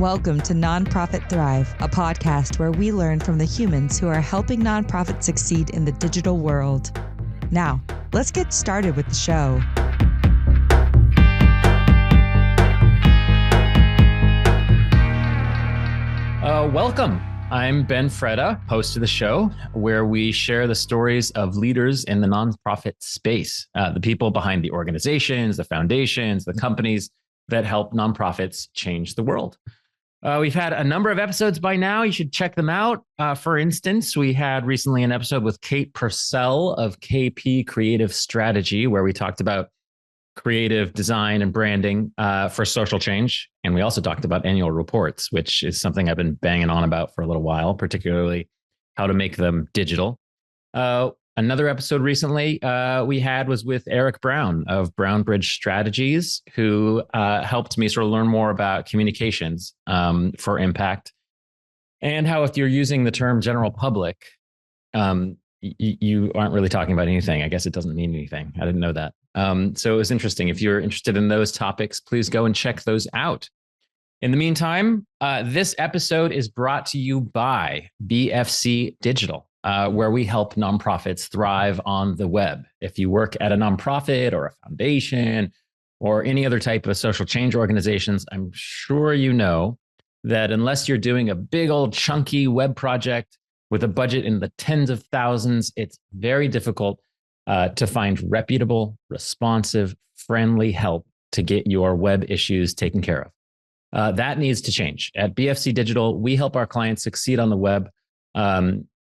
Welcome to Nonprofit Thrive, a podcast where we learn from the humans who are helping nonprofits succeed in the digital world. Now, let's get started with the show. Welcome. I'm Ben Freda, host of the show, where we share the stories of leaders in the nonprofit space, the people behind the organizations, the foundations, the companies that help nonprofits change the world. We've had a number of episodes by now. You should check them out. For instance, we had recently an episode with Kate Purcell of KP Creative Strategy, where we talked about creative design and branding for social change. And we also talked about annual reports, which is something I've been banging on about for a little while, particularly how to make them digital. Another episode recently we had was with Eric Brown of Brown Bridge Strategies, who helped me sort of learn more about communications for impact, and how if you're using the term general public, you aren't really talking about anything. I guess it doesn't mean anything. I didn't know that. So it was interesting. If you're interested in those topics, please go and check those out. In the meantime, this episode is brought to you by BFC Digital, where we help nonprofits thrive on the web. If you work at a nonprofit or a foundation or any other type of social change organizations, I'm sure you know that unless you're doing a big old chunky web project with a budget in the tens of thousands, it's very difficult to find reputable, responsive, friendly help to get your web issues taken care of. That needs to change. At BFC Digital, we help our clients succeed on the web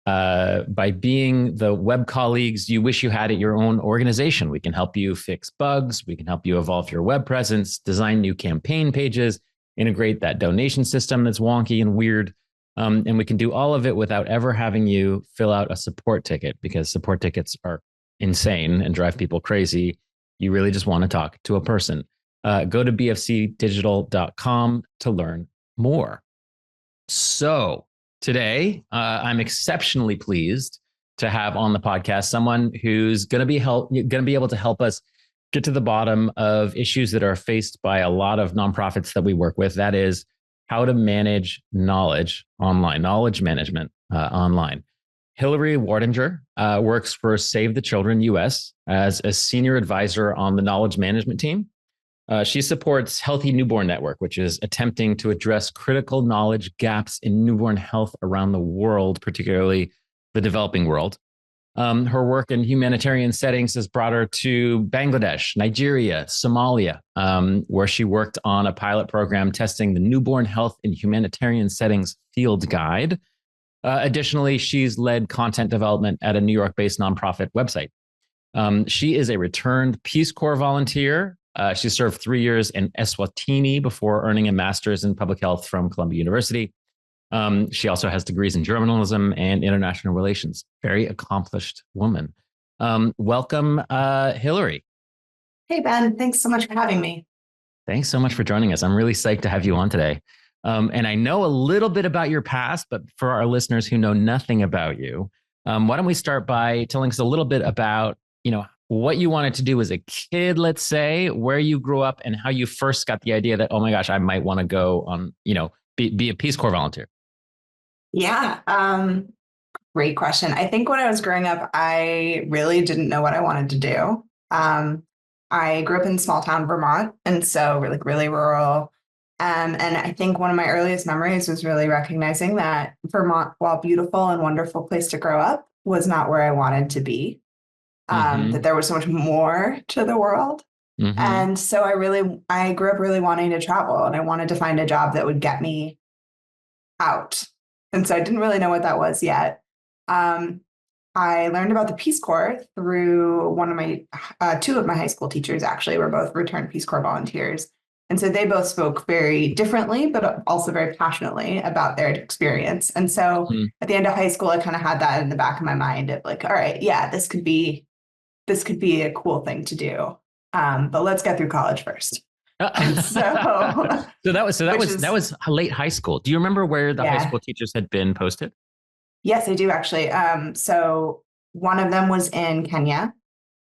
by being the web colleagues you wish you had at your own organization. We can help you fix bugs. We can help you evolve your web presence, design new campaign pages, integrate that donation system that's wonky and weird. And we can do all of it without ever having you fill out a support ticket, because support tickets are insane and drive people crazy. You really just want to talk to a person. Go to bfcdigital.com to learn more. So today, I'm exceptionally pleased to have on the podcast someone who's going to be able to help us get to the bottom of issues that are faced by a lot of nonprofits that we work with. That is how to manage knowledge online, knowledge management online. Hilary Wartinger works for Save the Children US as a senior advisor on the knowledge management team. She supports Healthy Newborn Network, which is attempting to address critical knowledge gaps in newborn health around the world, particularly the developing world. Her work in humanitarian settings has brought her to Bangladesh, Nigeria, Somalia, where she worked on a pilot program testing the Newborn Health in Humanitarian Settings Field Guide. Additionally, she's led content development at a New York-based nonprofit website. She is a returned Peace Corps volunteer. She served 3 years in Eswatini before earning a master's in public health from Columbia University. She also has degrees in journalism and international relations. Very accomplished woman. Welcome, Hilary. Hey, Ben. Thanks so much for having me. Thanks so much for joining us. I'm really psyched to have you on today. And I know a little bit about your past, but for our listeners who know nothing about you, why don't we start by telling us a little bit about, what you wanted to do as a kid, let's say, where you grew up and how you first got the idea that, oh my gosh, I might want to go on, be a Peace Corps volunteer. Yeah. Great question. I think when I was growing up, I really didn't know what I wanted to do. I grew up in small town Vermont, and so really rural. And I think one of my earliest memories was really recognizing that Vermont, while beautiful and wonderful place to grow up, was not where I wanted to be. That there was so much more to the world. And so I grew up really wanting to travel, and I wanted to find a job that would get me out. And so I didn't really know what that was yet. I learned about the Peace Corps through two of my high school teachers, actually, were both returned Peace Corps volunteers. And so they both spoke very differently, but also very passionately about their experience. And so at the end of high school, I kind of had that in the back of my mind of like, all right, yeah, this could be a cool thing to do. But let's get through college first. And so that was late high school. Do you remember where the high school teachers had been posted? Yes, I do actually. So one of them was in Kenya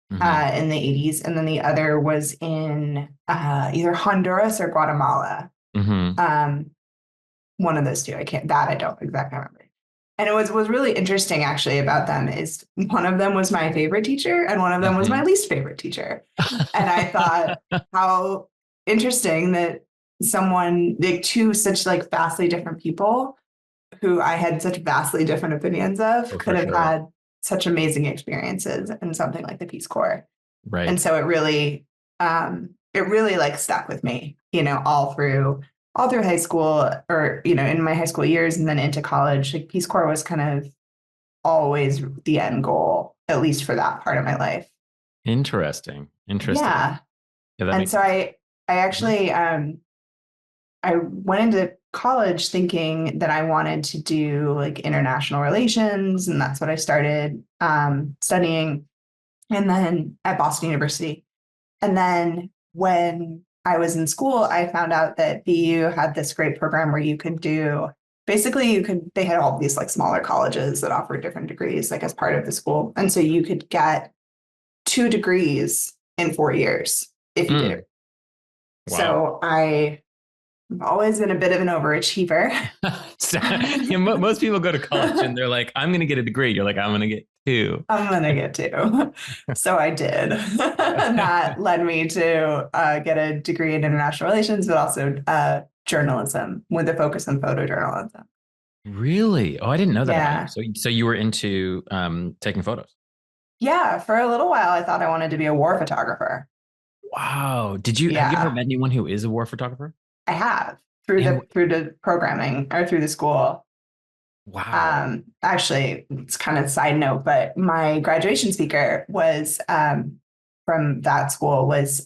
in the 80s, and then the other was in either Honduras or Guatemala. one of those two. I don't exactly remember. And it was really interesting actually about them is one of them was my favorite teacher and one of them was my least favorite teacher. And I thought how interesting that someone, like two such like vastly different people who I had such vastly different opinions of could have had such amazing experiences in something like the Peace Corps. Right. And so it really like stuck with me, all through high school or, in my high school years and then into college. Like Peace Corps was kind of always the end goal, at least for that part of my life. Interesting. Yeah. And so I actually, I went into college thinking that I wanted to do like international relations. And that's what I started studying. And then at Boston University. And then when I was in school, I found out that BU had this great program where you could do, they had all these like smaller colleges that offered different degrees, like as part of the school. And so you could get 2 degrees in 4 years if you did it. Wow. So I've always been a bit of an overachiever. Most people go to college and they're like, I'm going to get a degree. You're like, I'm going to get 2. I'm going to get 2. So I did. And that led me to get a degree in international relations, but also journalism with a focus on photojournalism. Really? Oh, I didn't know that. Yeah. So you were into taking photos? Yeah. For a little while, I thought I wanted to be a war photographer. Wow. Have you ever met anyone who is a war photographer? I have through the programming or through the school. Wow. Actually, it's kind of a side note, but my graduation speaker was from that school was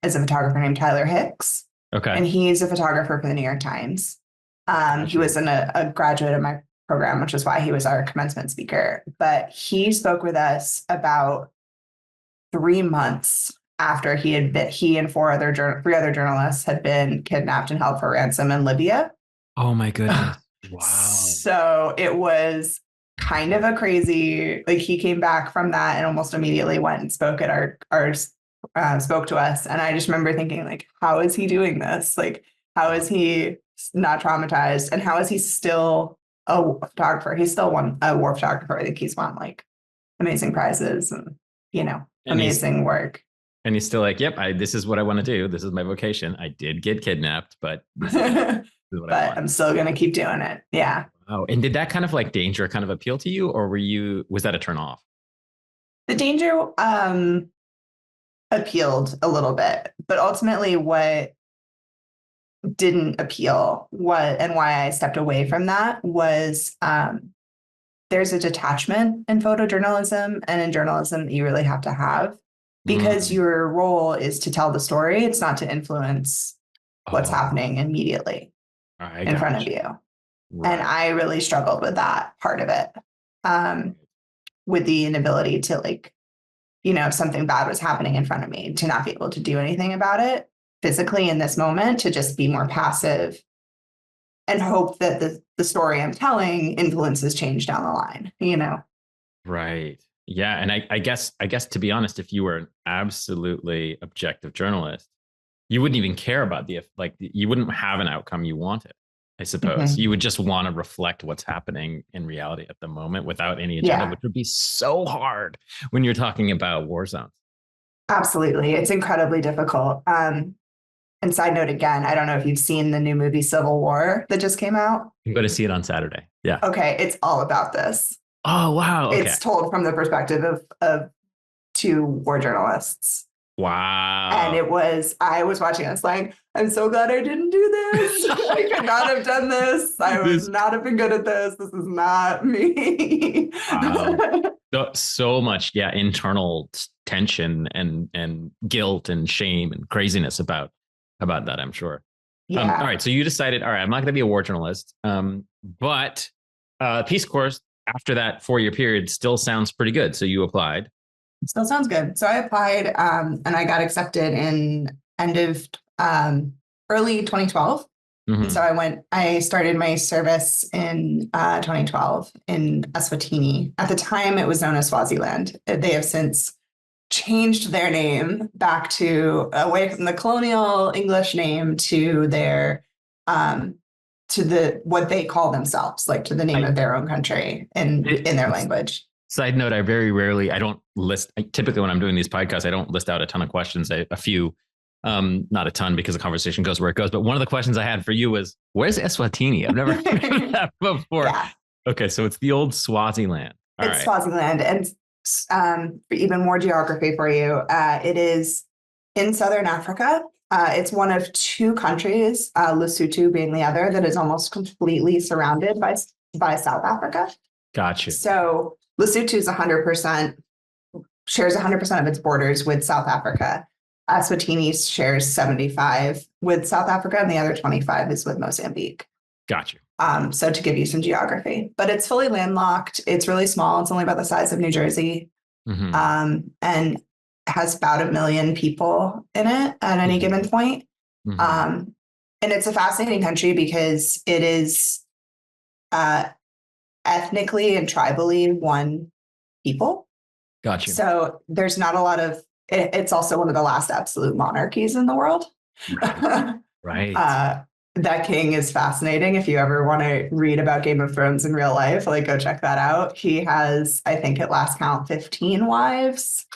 is a photographer named Tyler Hicks. Okay. And he's a photographer for the New York Times. He was a graduate of my program, which is why he was our commencement speaker. But he spoke with us about 3 months after he and 3 other journalists had been kidnapped and held for ransom in Libya. Oh my goodness. Wow. So it was kind of a crazy, like he came back from that and almost immediately went and spoke at spoke to us. And I just remember thinking like, how is he doing this? Like, how is he not traumatized? And how is he still a photographer? He's still a war photographer. I think he's won like amazing prizes and, amazing work. And he's still like, yep, this is what I want to do. This is my vocation. I did get kidnapped, but this is what I want. I'm still going to keep doing it. Yeah. Wow. And did that kind of like danger kind of appeal to you, or was that a turn off? The danger appealed a little bit, but ultimately what didn't appeal and why I stepped away from that was there's a detachment in photojournalism and in journalism that you really have to have. Because your role is to tell the story. It's not to influence what's happening immediately in front of you. Right. And I really struggled with that part of it, with the inability to if something bad was happening in front of me, to not be able to do anything about it physically in this moment, to just be more passive and hope that the story I'm telling influences change down the line, Right. Yeah. And I guess to be honest, if you were an absolutely objective journalist, you wouldn't even care about you wouldn't have an outcome you wanted, I suppose. Mm-hmm. You would just want to reflect what's happening in reality at the moment without any agenda, which would be so hard when you're talking about war zones. Absolutely. It's incredibly difficult. And side note again, I don't know if you've seen the new movie Civil War that just came out. I'm going to see it on Saturday. Yeah. Okay. It's all about this. Oh, wow. Okay. It's told from the perspective of 2 war journalists. Wow. And I was watching, I was like, I'm so glad I didn't do this. I could not have done this. I would not have been good at this. This is not me. Wow. So much, internal tension and guilt and shame and craziness about that, I'm sure. Yeah. All right. So you decided, all right, I'm not going to be a war journalist. But Peace Corps, after that 4-year period, still sounds pretty good. So you applied. Still sounds good. So I applied and I got accepted in end of early 2012. Mm-hmm. And so I started my service in 2012 in Eswatini. At the time, it was known as Swaziland. They have since changed their name back to away from the colonial English name to their what they call themselves, like to the name of their own country in their language. Side note, I don't list, typically when I'm doing these podcasts, I don't list out a ton of questions, a few, not a ton because the conversation goes where it goes. But one of the questions I had for you was, where's Eswatini? I've never heard of that before. Yeah. Okay. So it's the old Swaziland. It's Swaziland. And for even more geography for you, it is in Southern Africa. It's one of two countries, Lesotho being the other, that is almost completely surrounded by South Africa. Gotcha. So Lesotho is shares 100% of its borders with South Africa. Eswatini shares 75 with South Africa, and the other 25 is with Mozambique. Gotcha. So to give you some geography, but it's fully landlocked. It's really small. It's only about the size of New Jersey, and has about 1 million people in it at any given point. And it's a fascinating country because it is ethnically and tribally one people. Gotcha. So there's not a lot of, it's also one of the last absolute monarchies in the world. Right. That king is fascinating. If you ever want to read about Game of Thrones in real life, like go check that out. He has, I think at last count, 15 wives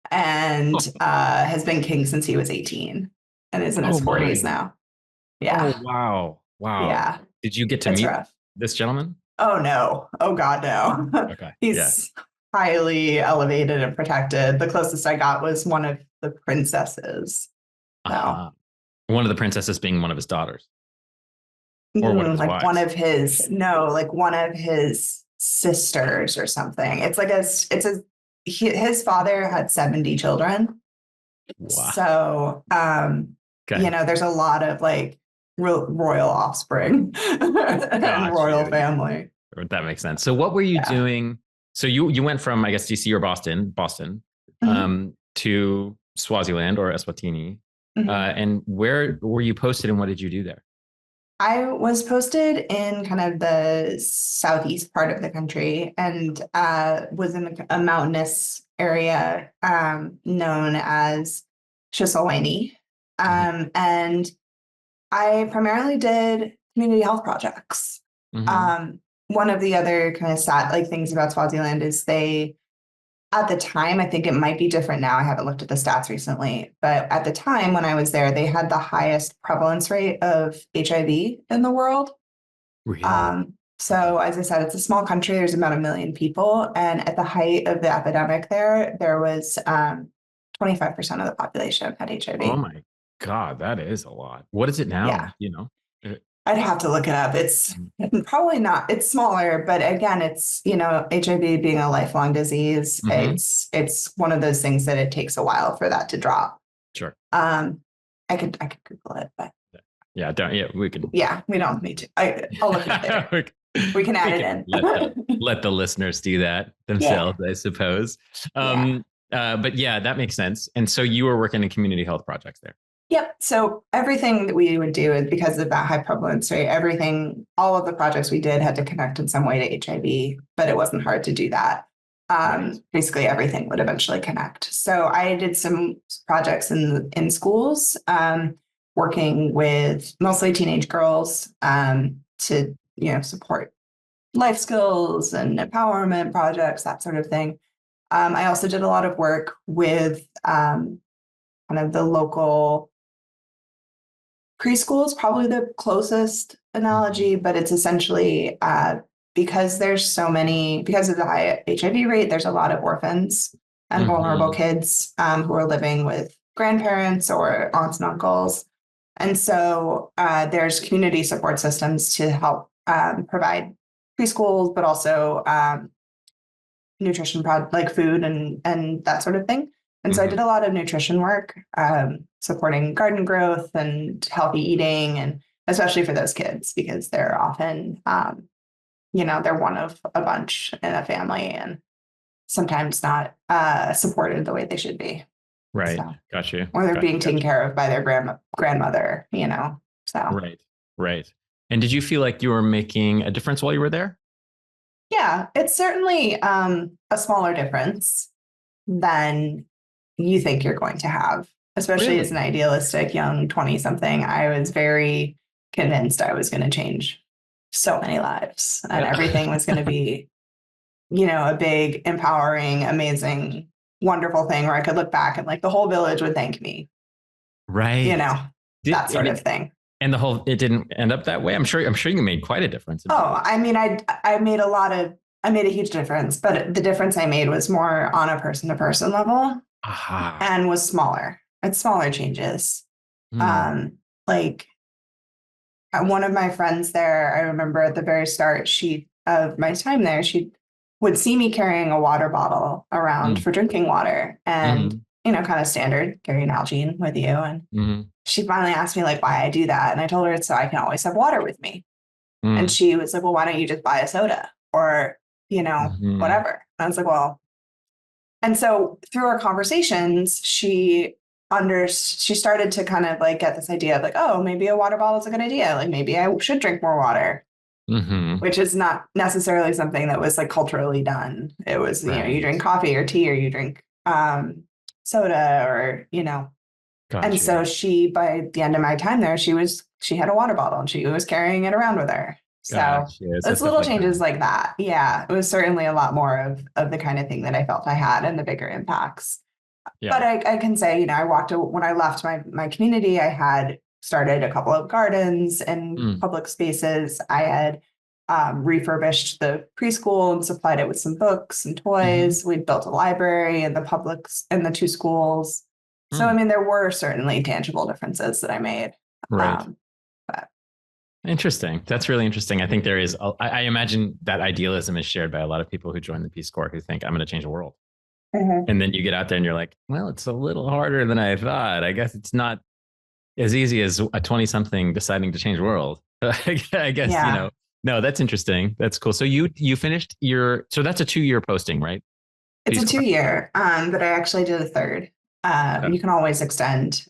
and has been king since he was 18 and is in his 40s now. Yeah. Oh, wow. Yeah. Did you get to meet this gentleman? Oh, no. Oh, God, no. Okay. He's highly elevated and protected. The closest I got was one of the princesses. One of the princesses being one of his daughters. Or one of his wives. One of his sisters or something. It's like his father had 70 children. Wow. So, there's a lot of like royal offspring and royal family. That makes sense. So what were you doing? So you went from, I guess, DC or Boston, to Swaziland or Eswatini. And where were you posted and what did you do there? I was posted in kind of the southeast part of the country and was in a mountainous area known as Chisolweni. And I primarily did community health projects. One of the other kind of sad things about Swaziland is at the time, I think it might be different now. I haven't looked at the stats recently, but at the time when I was there, they had the highest prevalence rate of HIV in the world. Really? So as I said, it's a small country. There's about 1 million people. And at the height of the epidemic there was 25% of the population had HIV. Oh my God, that is a lot. What is it now? Yeah. You know? I'd have to look it up. It's probably not, it's smaller, but again, it's, HIV being a lifelong disease, it's one of those things that it takes a while for that to drop. Sure. I could Google it, but we can. Yeah, we don't need to. I'll look at it. We can add it in. Let the listeners do that themselves, I suppose. But yeah, that makes sense. And so you were working in community health projects there. Yep. So everything that we would do is because of that high prevalence rate, all of the projects we did had to connect in some way to HIV, but it wasn't hard to do that. Basically everything would eventually connect. So I did some projects in schools, working with mostly teenage girls, to, support life skills and empowerment projects, that sort of thing. I also did a lot of work with, kind of the local preschool is probably the closest analogy, but it's essentially because of the high HIV rate, there's a lot of orphans and vulnerable kids who are living with grandparents or aunts and uncles. And so there's community support systems to help provide preschools, but also nutrition like food and that sort of thing. And so I did a lot of nutrition work, supporting garden growth and healthy eating, and especially for those kids, because they're often, they're one of a bunch in a family and sometimes not supported the way they should be. Right. So, got you. Or they're being taken care of by their grandmother, so. Right. And did you feel like you were making a difference while you were there? Yeah, it's certainly a smaller difference than you think you're going to have, especially as an idealistic young 20-something. I was very convinced I was going to change so many lives, and everything was going to be, a big, empowering, amazing, wonderful thing where I could look back and like the whole village would thank me, Right. that sort of thing. And it didn't end up that way. I'm sure you made quite a difference. Oh, I mean, I made a huge difference, but the difference I made was more on a person to person level. Aha. And was smaller. It's smaller changes. Like one of my friends there, I remember at the very start of my time there, she would see me carrying a water bottle around for drinking water, and kind of standard, carry an Nalgene with you. And she finally asked me like why I do that, and I told her it's so I can always have water with me. And she was like, well, why don't you just buy a soda or whatever? And I was like, well. And so through our conversations, she started to kind of like get this idea of like, oh, maybe a water bottle is a good idea. Like maybe I should drink more water, which is not necessarily something that was like culturally done. It was, you drink coffee or tea, or you drink soda, or, Gotcha. And so by the end of my time there, she had a water bottle and she was carrying it around with her. So it's little changes like that. Yeah, it was certainly a lot more of the kind of thing that I felt I had and the bigger impacts. Yeah. But I can say, when I left my community, I had started a couple of gardens and public spaces. I had refurbished the preschool and supplied it with some books and toys. We built a library in the two schools. So, I mean, there were certainly tangible differences that I made. Right. Interesting. That's really interesting. I think there is, I imagine that idealism is shared by a lot of people who join the Peace Corps who think I'm going to change the world. And then you get out there and you're like, well, it's a little harder than I thought. I guess it's not as easy as a 20-something deciding to change the world. I guess, no, that's interesting. That's cool. So you finished so that's a 2-year posting, right? It's a 2-year, but I actually did a third. You can always extend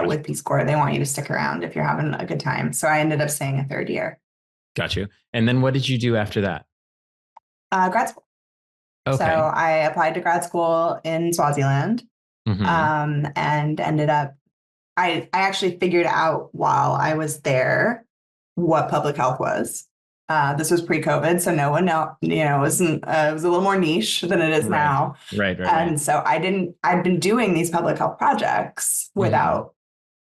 with Peace Corps. They want you to stick around if you're having a good time. So I ended up staying a 3rd year. Got you. And then what did you do after that? Grad school. Okay. So I applied to grad school in Swaziland and ended up, I actually figured out while I was there what public health was. This was pre-COVID, so no one it was a little more niche than it is now. Right. And so I'd been doing these public health projects without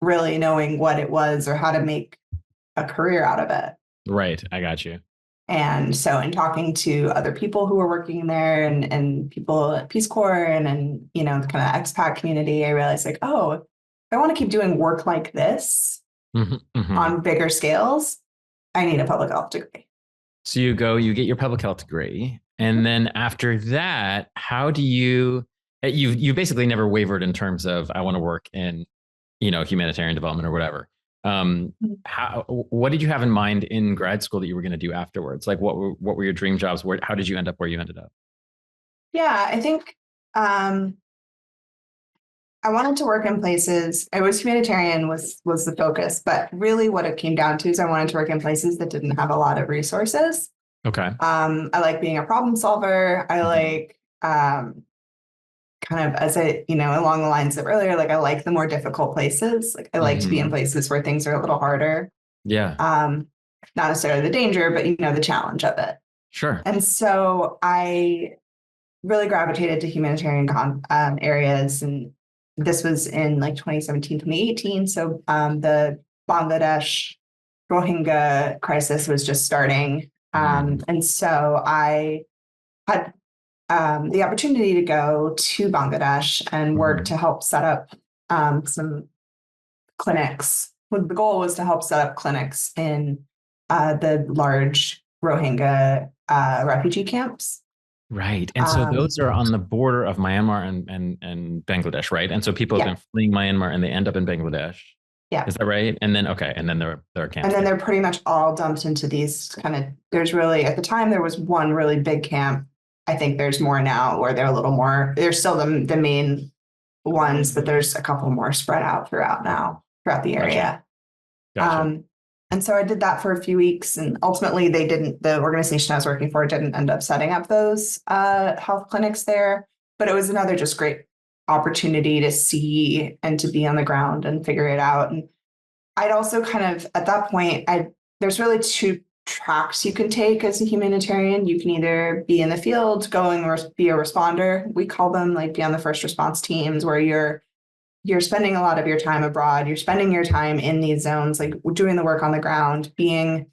really knowing what it was or how to make a career out of it. Right. I got you. And so in talking to other people who were working there and people at Peace Corps and the kind of expat community, I realized like, oh, if I want to keep doing work like this on bigger scales, I need a public health degree. So you get your public health degree. And then after that, how do you basically never wavered in terms of, I want to work in, humanitarian development or whatever. What did you have in mind in grad school that you were going to do afterwards? Like what were your dream jobs? How did you end up where you ended up? Yeah, I think, I wanted to work in places. I was humanitarian was the focus, but really what it came down to is I wanted to work in places that didn't have a lot of resources. Okay. I like being a problem solver. I like kind of as along the lines of earlier, like I like the more difficult places. Like I like to be in places where things are a little harder. Yeah. Not necessarily the danger, but the challenge of it. Sure. And so I really gravitated to humanitarian areas, and this was in like 2017, 2018. So the Bangladesh Rohingya crisis was just starting. And so I had the opportunity to go to Bangladesh and work to help set up some clinics. Well, the goal was to help set up clinics in the large Rohingya refugee camps. Right. And so those are on the border of Myanmar and Bangladesh, right? And so people have been fleeing Myanmar and they end up in Bangladesh. Yeah. Is that right? And then, and then there are camps. And then they're pretty much all dumped into these there's really, at the time there was one really big camp. I think there's more now where they're a little more, they're still the main ones, but there's a couple more spread out throughout the area. Gotcha. And so I did that for a few weeks, and ultimately the organization I was working for didn't end up setting up those health clinics there, but it was another just great opportunity to see and to be on the ground and figure it out. And I'd also kind of, at that point, there's really two tracks you can take as a humanitarian. You can either be in the field, going or be a responder. We call them, like, be on the first response teams, where you're spending a lot of your time abroad. You're spending your time in these zones, like doing the work on the ground, being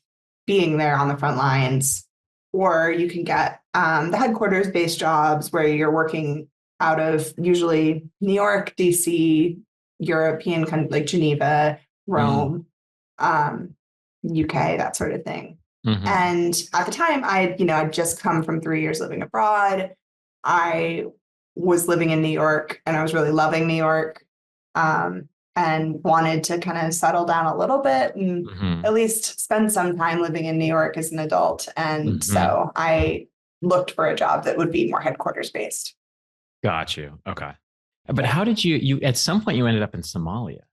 there on the front lines. Or you can get the headquarters based jobs where you're working out of usually New York, DC, European, kind of like Geneva, Rome, UK, that sort of thing. Mm-hmm. And at the time, I'd just come from 3 years living abroad. I was living in New York and I was really loving New York, and wanted to kind of settle down a little bit and at least spend some time living in New York as an adult. And so I looked for a job that would be more headquarters based. Got you. Okay. But how did you at some point you ended up in Somalia?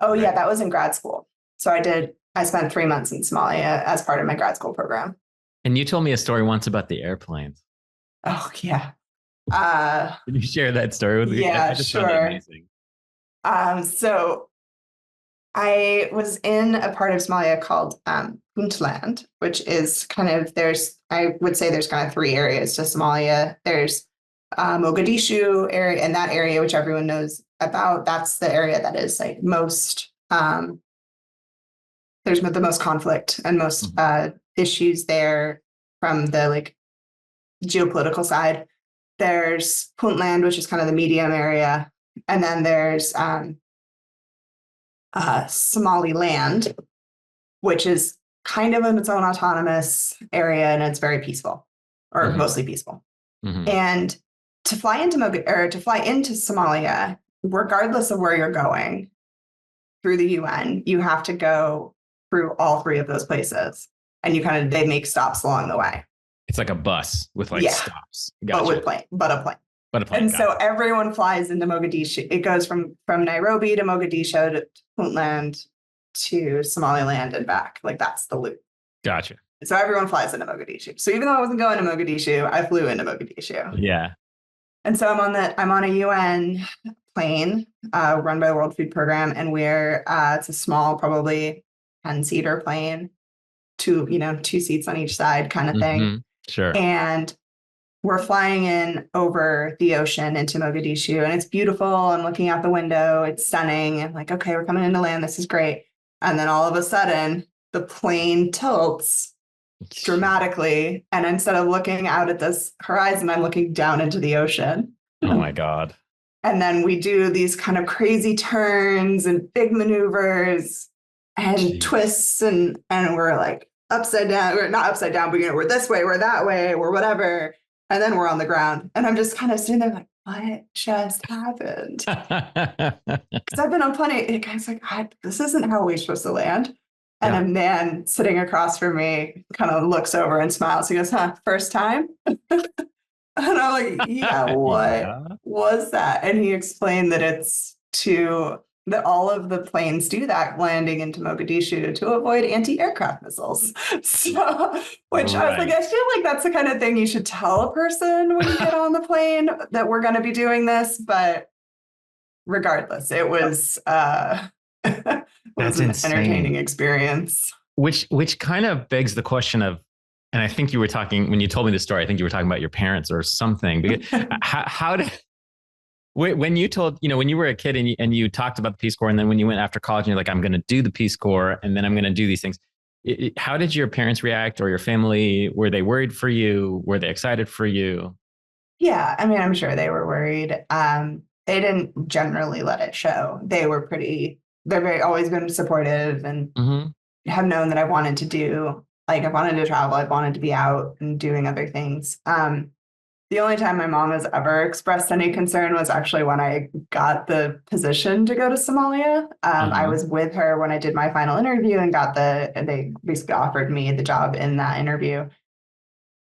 Oh, right? Yeah, that was in grad school. So I spent 3 months in Somalia as part of my grad school program. And you told me a story once about the airplanes. Oh, yeah. Can you share that story with me? Yeah, sure. So I was in a part of Somalia called Puntland, which is kind of, I would say there's kind of 3 areas to Somalia. There's Mogadishu area, and that area, which everyone knows about, that's the area that is like most, there's the most conflict and most issues there from the like geopolitical side. There's Puntland, which is kind of the medium area. And then there's Somaliland, which is kind of in its own autonomous area, and it's very peaceful, or mostly peaceful. And to fly into Somalia, regardless of where you're going through the UN, you have to go through all 3 of those places, and they make stops along the way. It's like a bus with stops. Gotcha. But a plane. And so everyone flies into Mogadishu. It goes from Nairobi to Mogadishu to Puntland to Somaliland and back. Like, that's the loop. Gotcha. So everyone flies into Mogadishu. So even though I wasn't going to Mogadishu, I flew into Mogadishu. Yeah. And so I'm on a UN plane run by the World Food Program, and it's a small, probably 10-seater plane, 2 seats on each side kind of thing. Sure. And we're flying in over the ocean into Mogadishu, and it's beautiful. I'm looking out the window. It's stunning. I'm like, okay, we're coming into land. This is great. And then all of a sudden, the plane tilts dramatically. And instead of looking out at this horizon, I'm looking down into the ocean. Oh, my God. And then we do these kind of crazy turns and big maneuvers and twists, and we're like upside down. We're not upside down, but we're this way, we're that way, we're whatever. And then we're on the ground. And I'm just kind of sitting there like, what just happened? Because I've been on plenty. Guys, like, this isn't how we're supposed to land. And a man sitting across from me kind of looks over and smiles. He goes, first time? And I'm like, yeah, what was that? And he explained that that all of the planes do that landing into Mogadishu to avoid anti-aircraft missiles. So, which I was like, I feel like that's the kind of thing you should tell a person when you get on the plane, that we're going to be doing this. But regardless, it was, an entertaining experience. Which kind of begs the question of, and I think you were talking, when you told me the story, I think you were talking about your parents or something. Because how did... When you told, when you were a kid and you talked about the Peace Corps, and then when you went after college and you're like, I'm going to do the Peace Corps and then I'm going to do these things. How did your parents react, or your family? Were they worried for you? Were they excited for you? Yeah, I mean, I'm sure they were worried. They didn't generally let it show. They've always been supportive and have known that I wanted to travel. I wanted to be out and doing other things. The only time my mom has ever expressed any concern was actually when I got the position to go to Somalia. I was with her when I did my final interview and they basically offered me the job in that interview.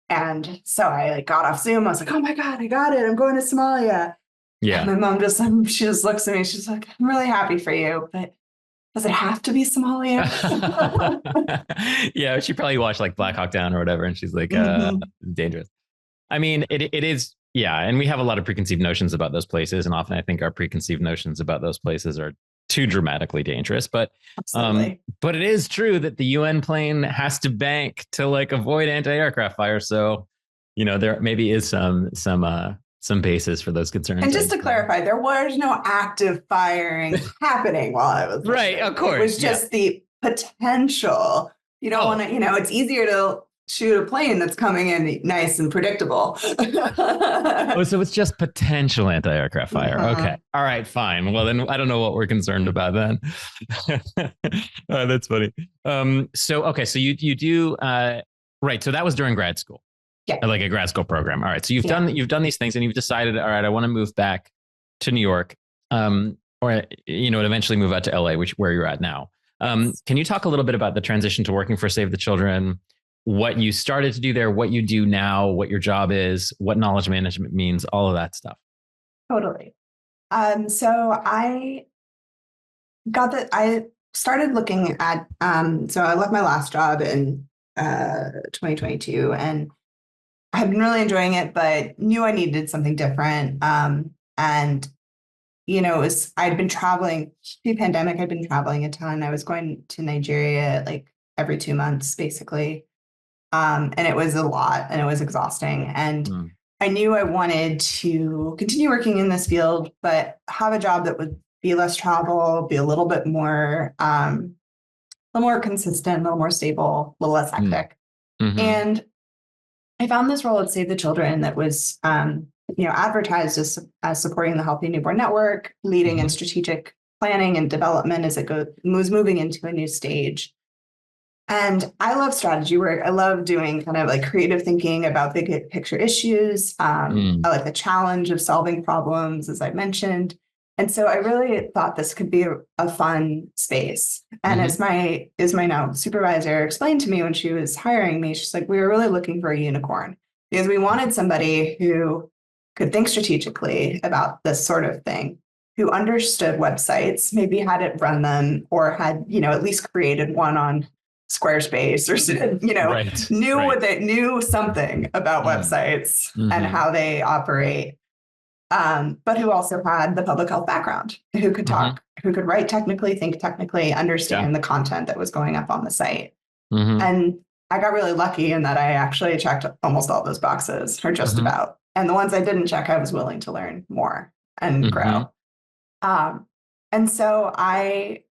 And so I got off Zoom. I was like, oh my God, I got it. I'm going to Somalia. Yeah. And my mom she just looks at me. She's like, I'm really happy for you, but does it have to be Somalia? Yeah. She probably watched like Black Hawk Down or whatever. And she's like, dangerous. I mean, it is, yeah. And we have a lot of preconceived notions about those places. And often I think our preconceived notions about those places are too dramatically dangerous, but Absolutely. it is true that the UN plane has to bank to like avoid anti-aircraft fire. So, there maybe is some basis for those concerns. And just to clarify, there was no active firing happening while I was right. listening. Of course, it was just the potential. You don't want to, it's easier to shoot a plane that's coming in nice and predictable. Oh, so it's just potential anti-aircraft fire. Okay. All right, fine. Well, then I don't know what we're concerned about then. That's funny. So you do, right. So that was during grad school. Yeah. Like a grad school program. All right. So you've done these things and you've decided, all right, I want to move back to New York, or, eventually move out to LA, where you're at now. Can you talk a little bit about the transition to working for Save the Children, what you started to do there, what you do now, what your job is, what knowledge management means, all of that stuff? Totally. So I started looking at, so I left my last job in 2022 and I had been really enjoying it, but knew I needed something different. And, I'd been traveling pre-pandemic. I'd been traveling a ton. I was going to Nigeria like every 2 months, basically. And it was a lot and it was exhausting. And I knew I wanted to continue working in this field, but have a job that would be less travel, be a little bit more, a little more consistent, a little more stable, a little less hectic. And I found this role at Save the Children that was, advertised as supporting the Healthy Newborn Network, leading in strategic planning and development as it was moving into a new stage. And I love strategy work. I love doing kind of like creative thinking about big picture issues. I like the challenge of solving problems, as I mentioned. And so I really thought this could be a fun space. And as my now supervisor explained to me when she was hiring me, she's like, we were really looking for a unicorn because we wanted somebody who could think strategically about this sort of thing, who understood websites, maybe had it run them or had, at least created one on Squarespace or, knew something about websites and how they operate. But who also had the public health background, who could talk, who could write technically, think technically, understand the content that was going up on the site. And I got really lucky in that I actually checked almost all those boxes, or just about. And the ones I didn't check, I was willing to learn more and grow. And so I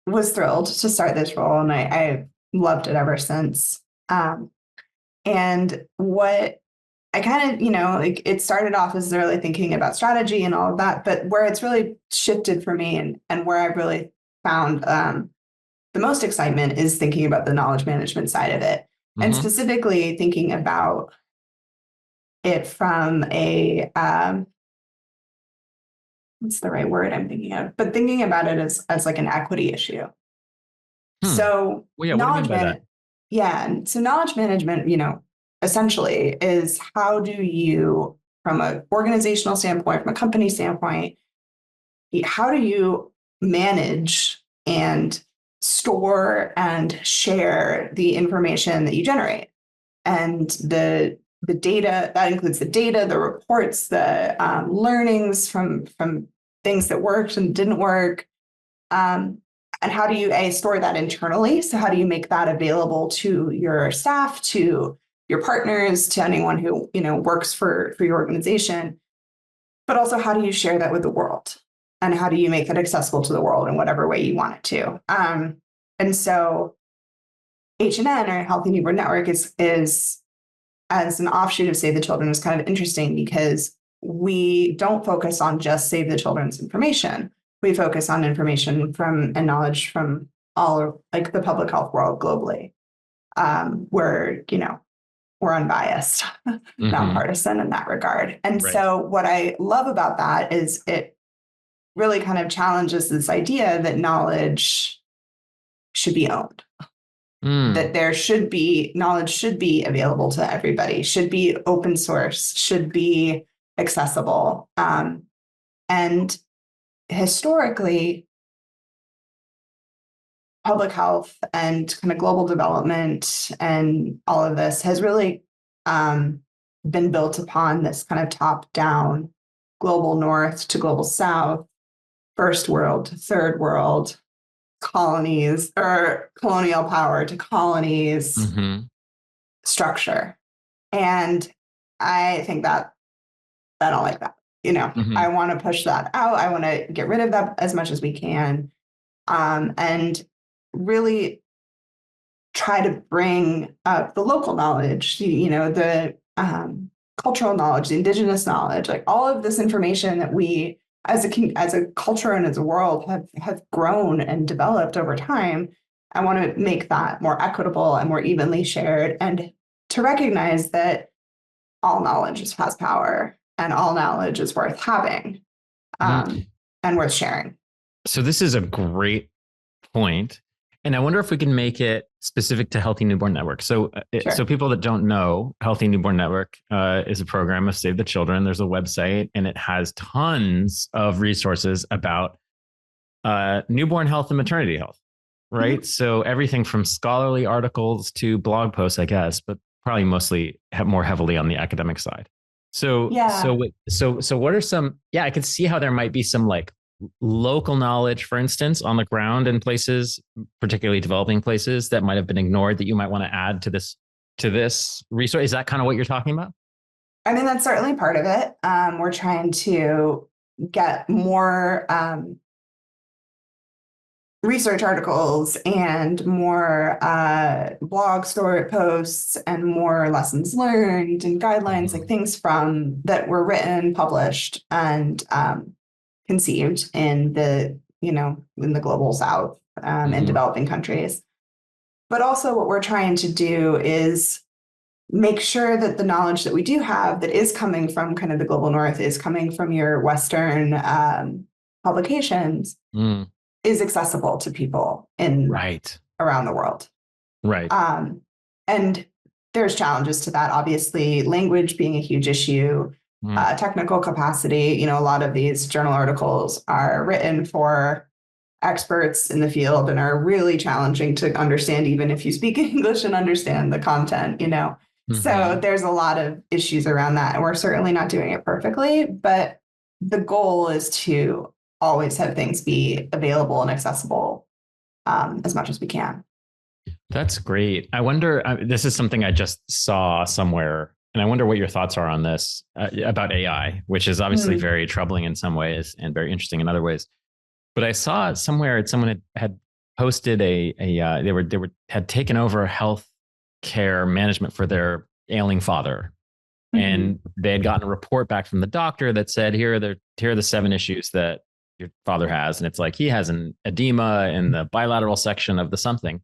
was thrilled to start this role, and I loved it ever since. And what I kind of, it started off as really thinking about strategy and all of that, but where it's really shifted for me and where I've really found the most excitement is thinking about the knowledge management side of it, and specifically thinking about it from a, what's the right word I'm thinking of, but thinking about it as like an equity issue. So knowledge management, so knowledge management, essentially is how do you, from an organizational standpoint, from a company standpoint, how do you manage and store and share the information that you generate? And the data, that includes the data, the reports, the learnings from things that worked and didn't work. And how do you store that internally? So how do you make that available to your staff, to your partners, to anyone who works for your organization? But also, how do you share that with the world? And how do you make it accessible to the world in whatever way you want it to? And so HNN, or Healthy Newborn Network, is as an offshoot of Save the Children, is kind of interesting because we don't focus on just Save the Children's information. We focus on information and knowledge from all of like the public health world globally. We're unbiased, nonpartisan in that regard. And so what I love about that is it really kind of challenges this idea that knowledge should be owned. That knowledge should be available to everybody, should be open source, should be accessible. And historically, public health and kind of global development and all of this has really been built upon this kind of top-down global north to global south first world to third world, colonies or colonial power to colonies structure. And I think that I don't like that. I want to push that out. I want to get rid of that as much as we can. And really try to bring up the local knowledge, the cultural knowledge, the indigenous knowledge, like all of this information that we as a culture and as a world have grown and developed over time. I want to make that more equitable and more evenly shared, and to recognize that all knowledge has power and all knowledge is worth having and worth sharing. So this is a great point. And I wonder if we can make it specific to Healthy Newborn Network. So, Sure. So people that don't know, Healthy Newborn Network is a program of Save the Children. There's a website, and it has tons of resources about newborn health and maternity health, right? So everything from scholarly articles to blog posts, I guess, but probably mostly more heavily on the academic side. So, so what are some? Yeah, I can see how there might be some like local knowledge, for instance, on the ground in places, particularly developing places, that might have been ignored that you might want to add to this resource. Is that kind of what you're talking about? I mean, that's certainly part of it. We're trying to get more research articles and more blog story posts and more lessons learned and guidelines, like things from that were written, published, and conceived in the global South in developing countries. But also what we're trying to do is make sure that the knowledge that we do have that is coming from kind of the global North, is coming from your Western publications, is accessible to people around the world. Right. And there's challenges to that, obviously, language being a huge issue. Technical capacity. A lot of these journal articles are written for experts in the field and are really challenging to understand, even if you speak English and understand the content, So there's a lot of issues around that. And we're certainly not doing it perfectly, but the goal is to always have things be available and accessible as much as we can. That's great. I wonder, this is something I just saw somewhere, and I wonder what your thoughts are on this about AI, which is obviously very troubling in some ways and very interesting in other ways. But I saw somewhere someone had posted they had taken over health care management for their ailing father, and they had gotten a report back from the doctor that said, here are the 7 issues that your father has, and it's like he has an edema in the bilateral section of the something.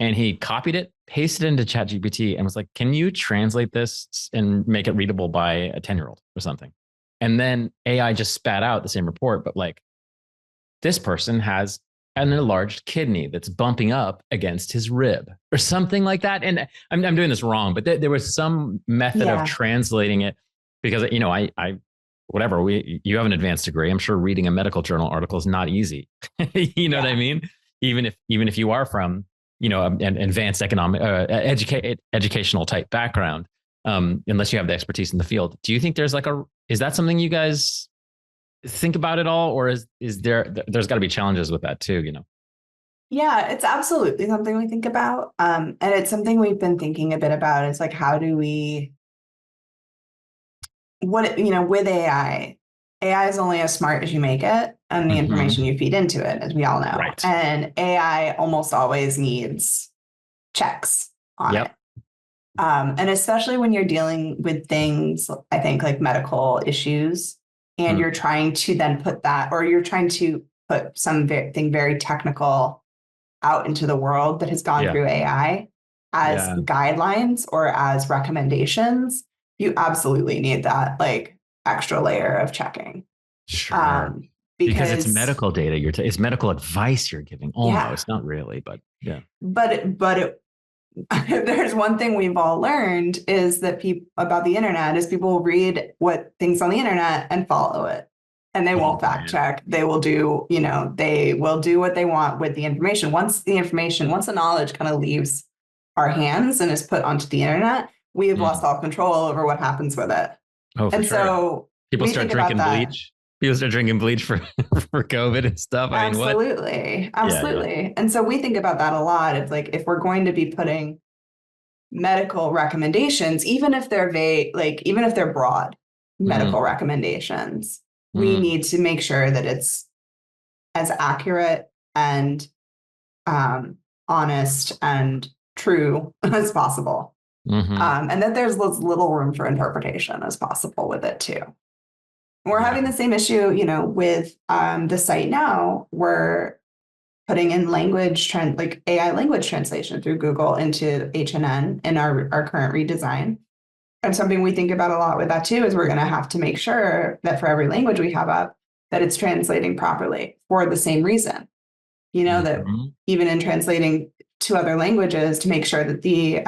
And he copied it, pasted it into ChatGPT, and was like, can you translate this and make it readable by a 10-year-old or something? And then AI just spat out the same report, but like, this person has an enlarged kidney that's bumping up against his rib or something like that. And I'm doing this wrong, but there was some method of translating it, because, you have an advanced degree. I'm sure reading a medical journal article is not easy. You know what I mean? Even if you are from an advanced economic, educational type background, unless you have the expertise in the field. Do you think there's is that something you guys think about at all? Or there's got to be challenges with that too, Yeah, it's absolutely something we think about. And it's something we've been thinking a bit about, is like, how do we, with AI is only as smart as you make it and the information you feed into it, as we all know. Right. And AI almost always needs checks on it. And especially when you're dealing with things, I think, like medical issues, and you're trying to then you're trying to put something very technical out into the world that has gone through AI as guidelines or as recommendations, you absolutely need that like extra layer of checking. Sure. Because it's medical data. It's medical advice you're giving. Almost, not really, but yeah. But there's one thing we've all learned is that about the internet is people read what things on the internet and follow it, and they won't fact check. They will do, they will do what they want with the information. Once the knowledge kind of leaves our hands and is put onto the internet, we have lost all control over what happens with it. Oh, for sure. So people start drinking bleach. People start drinking bleach for for COVID and stuff. I mean, what? Absolutely. Yeah. Absolutely. And so we think about that a lot. It's like if we're going to be putting medical recommendations, even if they're vague, like even if they're broad medical recommendations, we need to make sure that it's as accurate and honest and true as possible. And that there's as little room for interpretation as possible with it too. We're having the same issue, you know, with the site now. We're putting in like AI language translation through Google into HNN in our current redesign. And something we think about a lot with that too is we're going to have to make sure that for every language we have up, that it's translating properly for the same reason. You know, that even in translating to other languages, to make sure that the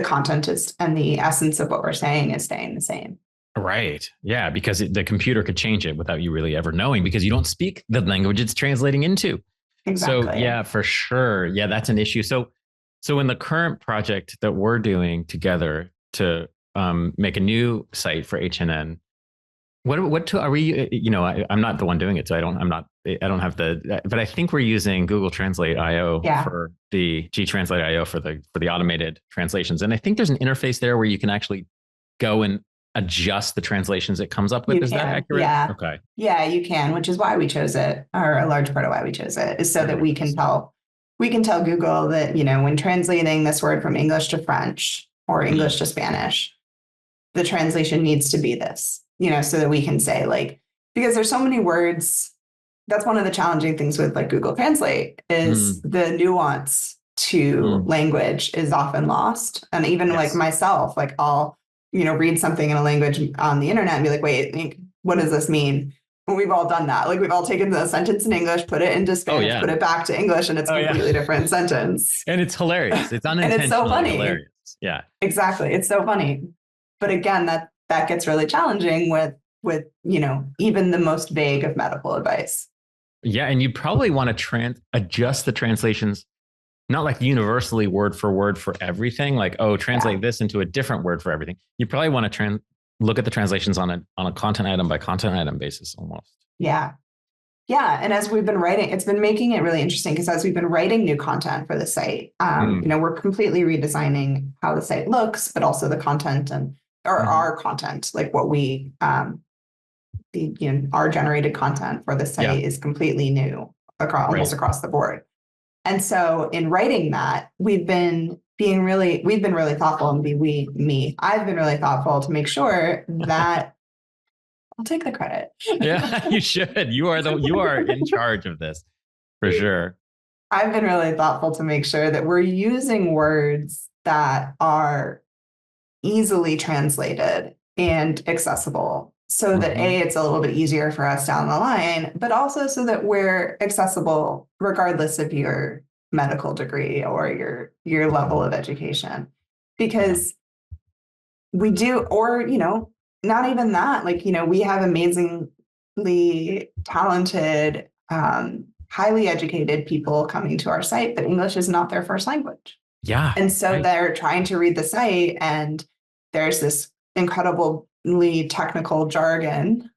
content is and the essence of what we're saying is staying the same. Right. Yeah, because the computer could change it without you really ever knowing, because you don't speak the language it's translating into. Exactly. So yeah, for sure. Yeah, that's an issue. So in the current project that we're doing together to make a new site for HNN, what are we? You know, I'm not the one doing it, so I don't have but I think we're using Google Translate IO for the Translate IO for the automated translations, and I think there's an interface there where you can actually go and adjust the translations it comes up with. Is that accurate? Yeah. Okay. Yeah, you can, which is why we chose it, or a large part of why we chose it, is so that we can tell Google that, you know, when translating this word from English to French or English to Spanish, the translation needs to be this, you know, so that we can say, like, because there's so many words. That's one of the challenging things with like Google Translate is the nuance to language is often lost. And even like myself, like I'll, you know, read something in a language on the internet and be like, wait, what does this mean? Well, we've all done that. Like we've all taken the sentence in English, put it into Spanish, put it back to English, and it's a completely different sentence. And it's hilarious. It's unintentional. And it's so funny. Hilarious. Yeah, exactly. It's so funny. But again, that gets really challenging with, you know, even the most vague of medical advice. Yeah. And you probably want to adjust the translations, not like universally word for everything, like, oh, translate this into a different word for everything. You probably want to look at the translations on a content item by content item basis almost. Yeah. Yeah. And as we've been writing, it's been making it really interesting because as we've been writing new content for the site, you know, we're completely redesigning how the site looks, but also the content or our content, like what we, our generated content for the site is completely new almost across the board. And so in writing that, we've been really thoughtful, and I've been really thoughtful to make sure that I'll take the credit. Yeah, you should. You are in charge of this for sure. I've been really thoughtful to make sure that we're using words that are easily translated and accessible so that it's a little bit easier for us down the line, but also so that we're accessible regardless of your medical degree or your level of education. Because we do, or, you know, not even that, like, you know, we have amazingly talented, highly educated people coming to our site, but English is not their first language. Yeah. And so they're trying to read the site and there's this incredibly technical jargon.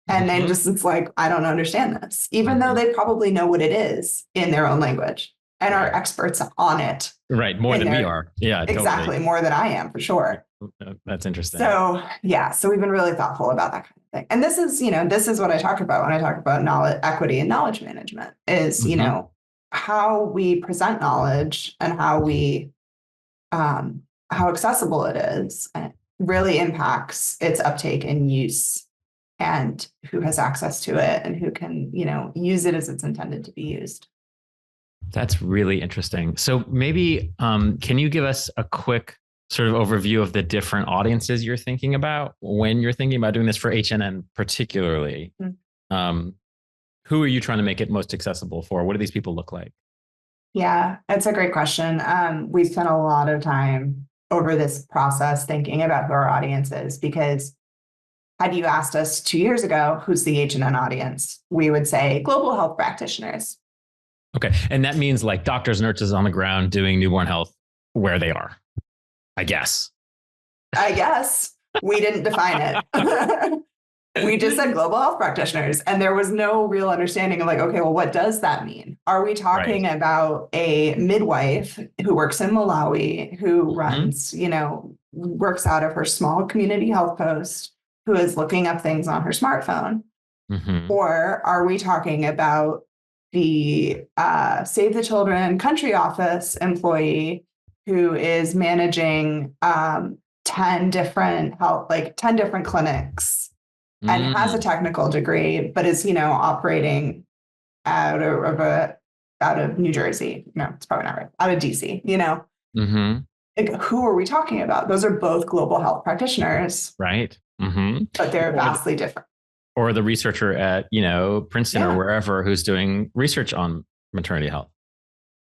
And then it's like, I don't understand this, even though they probably know what it is in their own language and are experts on it. Right. More than we are. Yeah, exactly. Totally. More than I am, for sure. That's interesting. So we've been really thoughtful about that kind of thing. And this is what I talk about when I talk about knowledge, equity and knowledge management is, you know, how we present knowledge and how accessible it is really impacts its uptake and use and who has access to it and who can, you know, use it as it's intended to be used. That's really interesting. So maybe can you give us a quick sort of overview of the different audiences you're thinking about when you're thinking about doing this for HNN particularly? Who are you trying to make it most accessible for? What do these people look like? Yeah, that's a great question. We spent a lot of time over this process thinking about who our audience is, because had you asked us 2 years ago, who's the HNN audience, we would say global health practitioners. Okay. And that means like doctors, nurses on the ground doing newborn health where they are, I guess. We didn't define it. We just said global health practitioners, and there was no real understanding of like, okay, well, what does that mean? Are we talking about a midwife who works in Malawi, who runs, works out of her small community health post, who is looking up things on her smartphone? Or are we talking about the Save the Children country office employee who is managing 10 different clinics and has a technical degree, but is, operating out of New Jersey? No, it's probably not right. Out of DC, Like, who are we talking about? Those are both global health practitioners. Right. But they're vastly different. Or the researcher at, Princeton or wherever who's doing research on maternity health.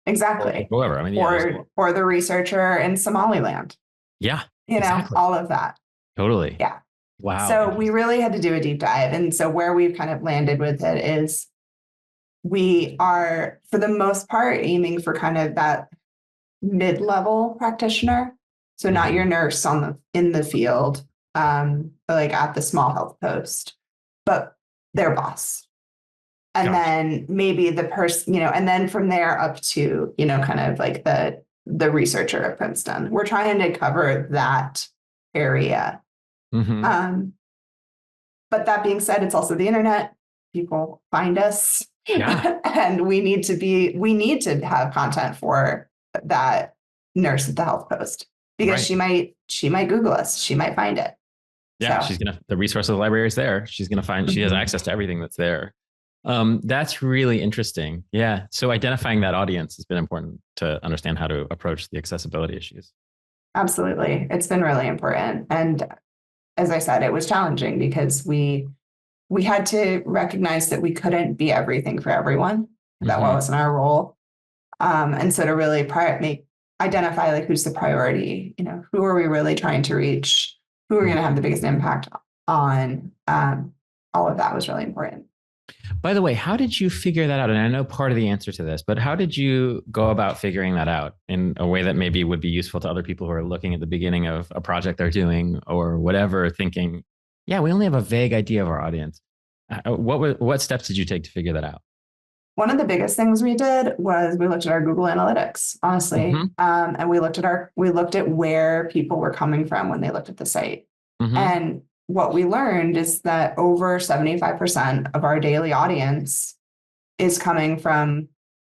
Exactly. Or whoever. I mean, or the researcher in Somaliland. Yeah. All of that. Totally. Yeah. Wow. So we really had to do a deep dive. And so where we've kind of landed with it is we are, for the most part, aiming for kind of that mid-level practitioner. So not your nurse in the field, like at the small health post, but their boss. And then maybe the person, and then from there up to, kind of like the researcher at Princeton. We're trying to cover that area. But that being said, it's also the internet. People find us, and we need to have content for that nurse at the health post, because she might Google us. She might find it. Yeah. So the resource of the library is there. She's going to find, she has access to everything that's there. That's really interesting. Yeah. So identifying that audience has been important to understand how to approach the accessibility issues. Absolutely. It's been really important. And as I said, it was challenging because we had to recognize that we couldn't be everything for everyone. That wasn't our role. And so to really identify like who's the priority, who are we really trying to reach, who are going to have the biggest impact on, all of that was really important. By the way, how did you figure that out? And I know part of the answer to this, but how did you go about figuring that out in a way that maybe would be useful to other people who are looking at the beginning of a project they're doing or whatever, thinking, yeah, we only have a vague idea of our audience. What steps did you take to figure that out? One of the biggest things we did was we looked at our Google Analytics, honestly, and we looked at where people were coming from when they looked at the site. And what we learned is that over 75% of our daily audience is coming from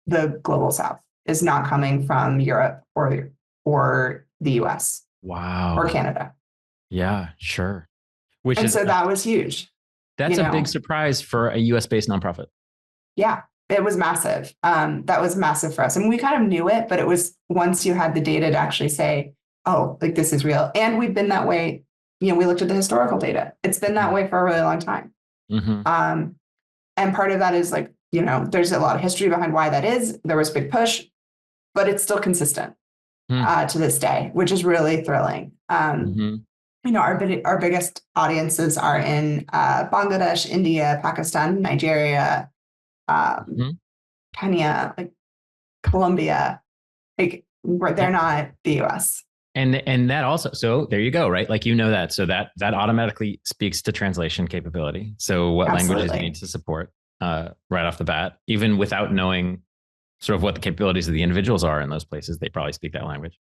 the global South, is not coming from Europe or the US. Wow. Or Canada. Yeah, sure. So that was huge. That's a big surprise for a US-based nonprofit. Yeah, it was massive. That was massive for us. And we kind of knew it, but it was once you had the data to actually say, oh, like this is real. And we've been that way. We looked at the historical data. It's been that way for a really long time. And part of that is like, there's a lot of history behind why that is. There was a big push, but it's still consistent to this day, which is really thrilling. Our biggest audiences are in Bangladesh, India, Pakistan, Nigeria, Kenya, like Colombia. Like they're not the US. And that also, so there you go, right? Like, that. So that automatically speaks to translation capability. So what languages you need to support right off the bat, even without knowing sort of what the capabilities of the individuals are in those places, they probably speak that language.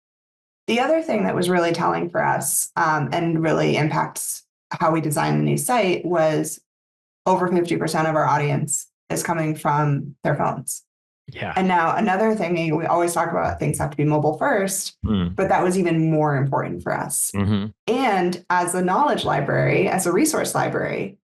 The other thing that was really telling for us and really impacts how we designed the new site was over 50% of our audience is coming from their phones. Yeah. And now another thing, we always talk about things have to be mobile first, but that was even more important for us. And as a knowledge library, as a resource library,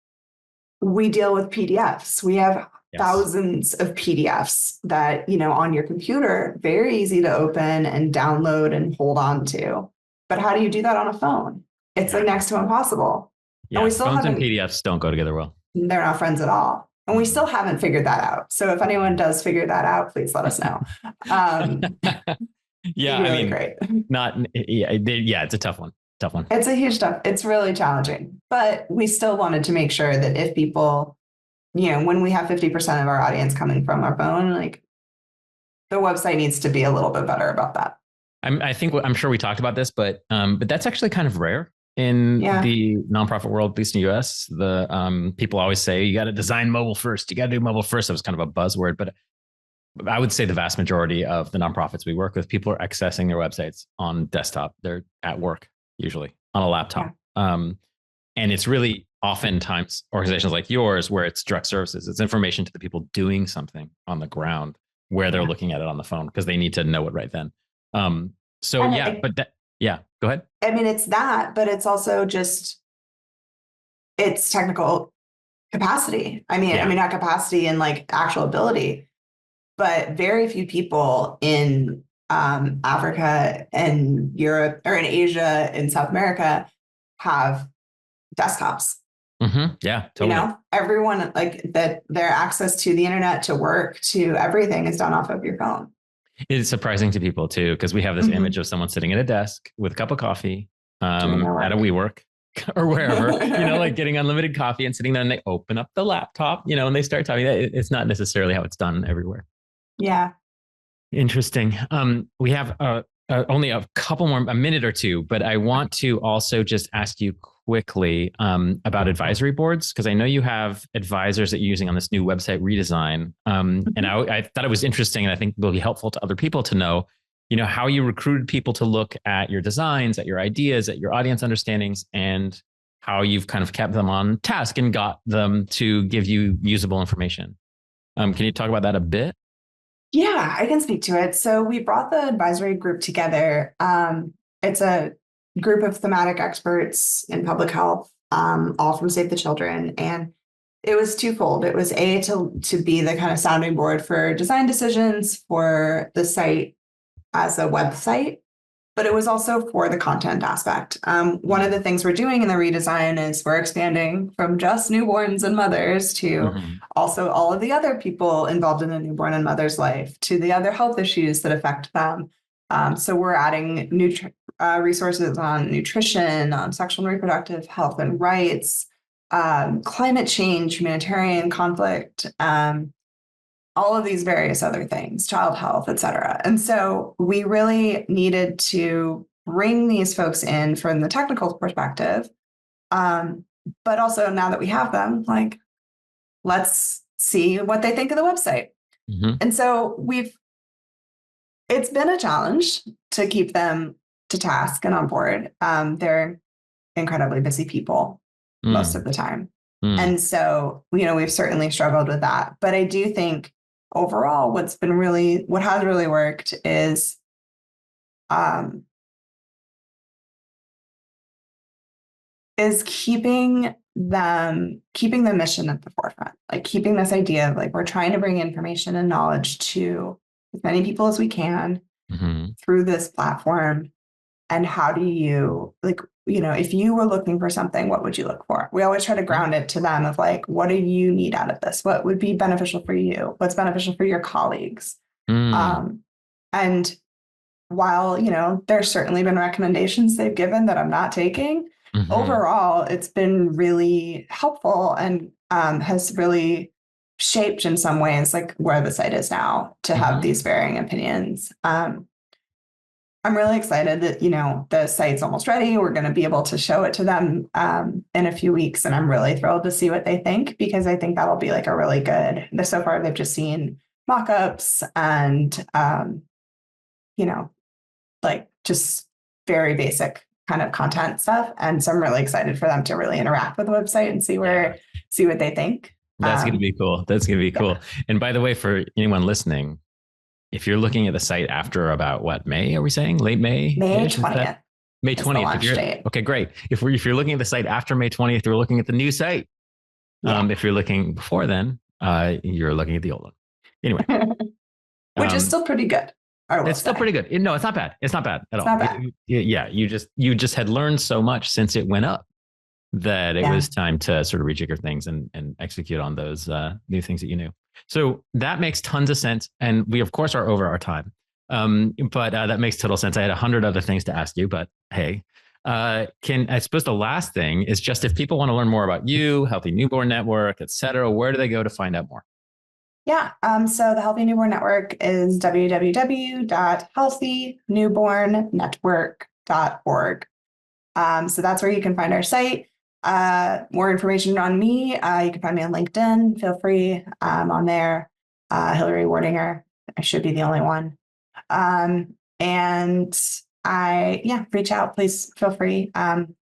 we deal with PDFs. We have thousands of PDFs that, on your computer, very easy to open and download and hold on to. But how do you do that on a phone? It's like next to impossible. Yeah, and phones and PDFs don't go together well. They're not friends at all. And we still haven't figured that out. So if anyone does figure that out, please let us know. Yeah, really great. It's a tough one. It's a huge tough. It's really challenging. But we still wanted to make sure that if people, when we have 50% of our audience coming from our phone, like the website needs to be a little bit better about that. I'm sure we talked about this, but that's actually kind of rare. in Yeah. the nonprofit world, at least in the US. The people always say you got to design mobile first. You got to do mobile first. That was kind of a buzzword, but I would say the vast majority of the nonprofits we work with, people are accessing their websites on desktop. They're at work, usually on a laptop. And it's really oftentimes organizations like yours where it's direct services. It's information to the people doing something on the ground where they're looking at it on the phone because they need to know it right then. Go ahead. I mean, it's that, but it's also just, it's technical capacity. I mean, not capacity and like actual ability, but very few people in Africa and Europe or in Asia and South America have desktops. Yeah, totally. You know, everyone like that, their access to the internet, to work, to everything is done off of your phone. It's surprising to people too, because we have this image of someone sitting at a desk with a cup of coffee at a WeWork or wherever, like getting unlimited coffee and sitting there and they open up the laptop, and they start talking. It's not necessarily how it's done everywhere. Yeah. Interesting. We have only a minute or two, but I want to also just ask you quickly about advisory boards, because I know you have advisors that you're using on this new website redesign. And I thought it was interesting, and I think will be helpful to other people to know, how you recruited people to look at your designs, at your ideas, at your audience understandings, and how you've kind of kept them on task and got them to give you usable information. Can you talk about that a bit? Yeah, I can speak to it. So we brought the advisory group together. It's a group of thematic experts in public health, all from Save the Children. And it was twofold. It was to be the kind of sounding board for design decisions for the site as a website, but it was also for the content aspect. One of the things we're doing in the redesign is we're expanding from just newborns and mothers to also all of the other people involved in a newborn and mother's life, to the other health issues that affect them. So we're adding new resources on nutrition, on sexual and reproductive health and rights, climate change, humanitarian conflict, all of these various other things, child health, et cetera. And so we really needed to bring these folks in from the technical perspective. But also now that we have them, like, let's see what they think of the website. And so it's been a challenge to keep them to task and on board. They're incredibly busy people most of the time. And so, we've certainly struggled with that. But I do think overall, what has really worked is keeping the mission at the forefront, like keeping this idea of like, we're trying to bring information and knowledge to as many people as we can through this platform. And how do you, like, if you were looking for something, what would you look for? We always try to ground it to them of like, what do you need out of this? What would be beneficial for you? What's beneficial for your colleagues? And while, there's certainly been recommendations they've given that I'm not taking, overall, it's been really helpful and has really shaped in some ways, like where the site is now to have these varying opinions. I'm really excited that, the site's almost ready. We're going to be able to show it to them in a few weeks. And I'm really thrilled to see what they think, because I think that'll be like a really good, so far they've just seen mock-ups and, like just very basic kind of content stuff. And so I'm really excited for them to really interact with the website and see what they think. That's going to be cool. That's going to be cool. And by the way, for anyone listening, if you're looking at the site after about May, are we saying late May? May 20th. May 20th. Okay, great. If you're looking at the site after May 20th, you're looking at the new site. If you're looking before then, you're looking at the old one. Anyway. Which is still pretty good. It's still pretty good. No, it's not bad. It's not bad at all. Not bad. You just had learned so much since it went up that it was time to sort of rejigger things and execute on those new things that you knew. So that makes tons of sense. And we, of course, are over our time. But that makes total sense. I had 100 other things to ask you, but hey, I suppose the last thing is just if people want to learn more about you, Healthy Newborn Network, et cetera, where do they go to find out more? Yeah. So the Healthy Newborn Network is www.healthynewbornnetwork.org. So that's where you can find our site. More information on me, you can find me on LinkedIn. Feel free. On there. Hilary Wartinger. I should be the only one. And reach out. Please feel free. Can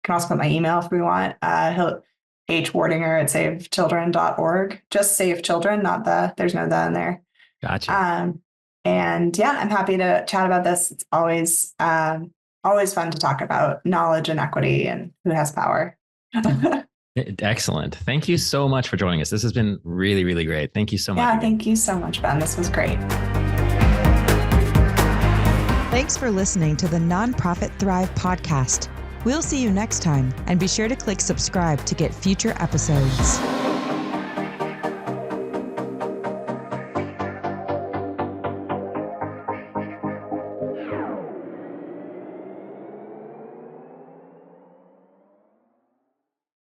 also put my email if we want. hwartinger@savechildren.org. Just Save Children, not there's no the in there. Gotcha. And I'm happy to chat about this. It's always fun to talk about knowledge and equity and who has power. Excellent. Thank you so much for joining us. This has been really, really great. Thank you so much. Yeah, thank you so much, Ben. This was great. Thanks for listening to the Nonprofit Thrive podcast. We'll see you next time, and be sure to click subscribe to get future episodes.